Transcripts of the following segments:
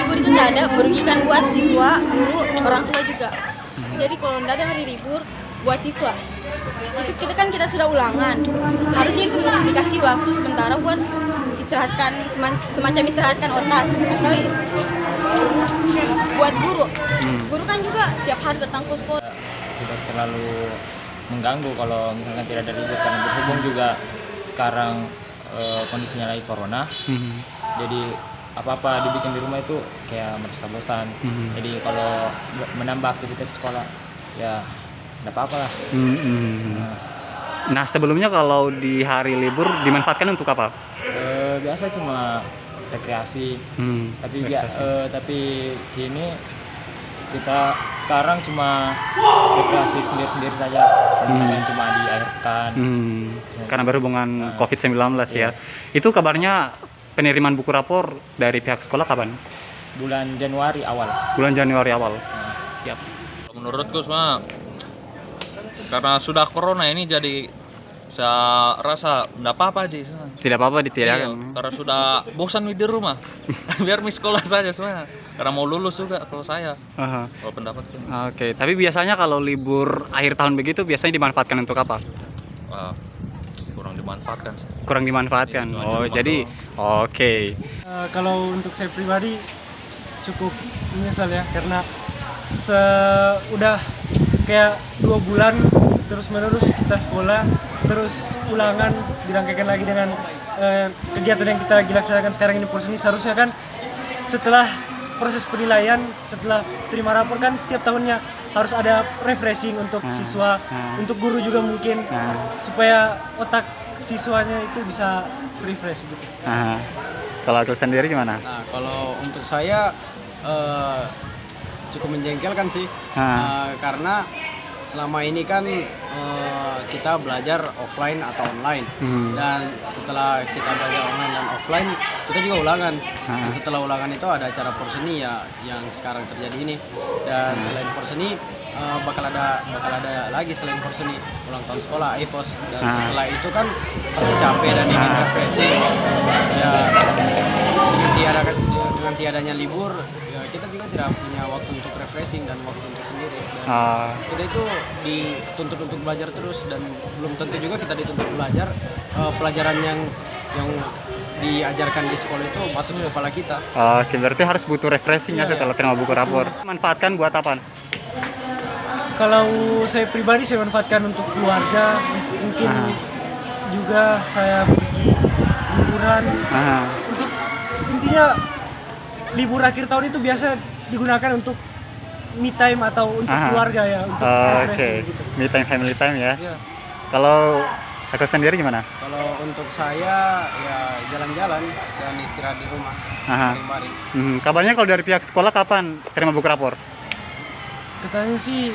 libur itu tidak ada, merugikan buat siswa, guru, orang tua juga. Jadi kalau tidak ada hari libur buat siswa, itu kita sudah ulangan, harusnya itu dikasih waktu sementara buat istirahatkan, semacam istirahatkan otak, atau buat guru. Guru kan juga tiap hari datang ke sekolah. Tidak terlalu mengganggu kalau misalkan tidak ada libur, karena berhubung juga sekarang kondisinya lagi corona. Jadi apa-apa dibikin di rumah itu kayak merasa bosan. Jadi kalau menambah aktivitas sekolah ya tidak apa-apa lah. Nah, sebelumnya kalau di hari libur dimanfaatkan untuk apa? Biasa cuma rekreasi. Tapi kini kita sekarang cuma rekreasi sendiri-sendiri saja, bukan cuma di akhir pekan. Karena berhubungan COVID-19 ya. Itu kabarnya penerimaan buku rapor dari pihak sekolah kapan? Bulan Januari awal. Siap. Menurutku semua karena sudah corona ini, jadi saya rasa enggak apa-apa aja semua. Tidak apa-apa ditiadakan. Iya, karena sudah bosan di rumah. Biar di sekolah saja semua. Karena mau lulus juga kalau saya. Kalau pendapatku. Oke, tapi biasanya kalau libur akhir tahun begitu biasanya dimanfaatkan untuk apa? Kurang dimanfaatkan. Kurang dimanfaatkan. Iya, Jadi oke. Kalau untuk saya pribadi cukup menyesal ya, karena udah kayak 2 bulan terus menerus kita sekolah, terus ulangan dirangkaikan lagi dengan kegiatan yang kita lagi laksanakan sekarang ini Porseni. Seharusnya kan setelah proses penilaian, setelah terima rapor kan setiap tahunnya harus ada refreshing untuk siswa, untuk guru juga mungkin, supaya otak siswanya itu bisa refresh gitu. Kalau aku sendiri gimana? Nah, kalau untuk saya cukup menjengkelkan sih, karena selama ini kan kita belajar offline atau online, dan setelah kita belajar online dan offline kita juga ulangan. Dan setelah ulangan itu ada acara Porseni ya yang sekarang terjadi ini, dan selain Porseni bakal ada lagi selain Porseni ulang tahun sekolah EVOS, dan setelah itu kan pasti capek dan ingin refreshing ya. Dengan tiadanya libur ya, kita juga tidak punya waktu untuk refreshing dan waktu untuk sendiri, dan kita itu dituntut untuk belajar terus, dan belum tentu juga kita dituntut belajar pelajaran yang diajarkan di sekolah itu masuk ke kepala kita. Oke, berarti harus butuh refreshing ya setelah terima buku rapor. Manfaatkan buat apa? Kalau saya pribadi saya manfaatkan untuk keluarga, mungkin juga saya pergi liburan. Untuk intinya libur akhir tahun itu biasa digunakan untuk me time atau untuk keluarga ya, untuk refreshing gitu. Me time, family time ya. Kalau aku sendiri gimana? Kalau untuk saya ya jalan-jalan dan istirahat di rumah, baring-baring. Kabarnya kalau dari pihak sekolah kapan terima buku rapor? Katanya sih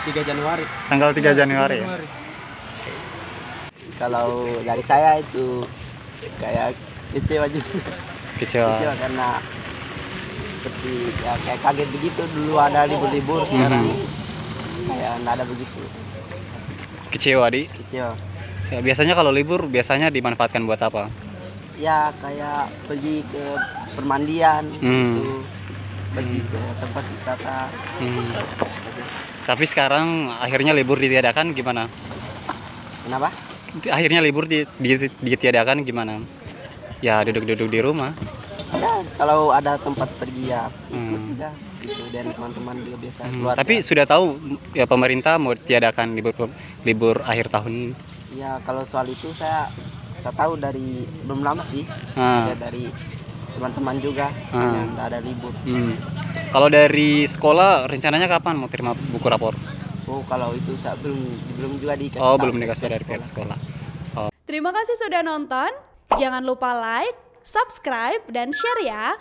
3 Januari. Tanggal 3 Januari. Ya? Kalau dari saya itu kayak kecewa juga. Kecewa karena seperti ya kayak kaget begitu, dulu ada libur-libur, sekarang kayak nggak ada begitu. Kecewa Kecewa. Ya, biasanya kalau libur biasanya dimanfaatkan buat apa? Ya kayak pergi ke permandian gitu, pergi ke tempat wisata. Tapi sekarang akhirnya libur ditiadakan gimana? Kenapa? Akhirnya libur ditiadakan gimana? Ya duduk-duduk di rumah. Ya kalau ada tempat pergi ya ikut juga gitu, dan teman-teman juga biasa keluar. Tapi sudah tahu ya pemerintah mau tiadakan libur akhir tahun. Ya kalau soal itu saya tahu dari belum lama sih, ya, dari teman-teman juga yang ada libur. Kalau dari sekolah rencananya kapan mau terima buku rapor? Kalau itu saya belum juga dikasih. Belum dikasih dari pihak sekolah. Terima kasih sudah nonton. Jangan lupa like, subscribe, dan share ya.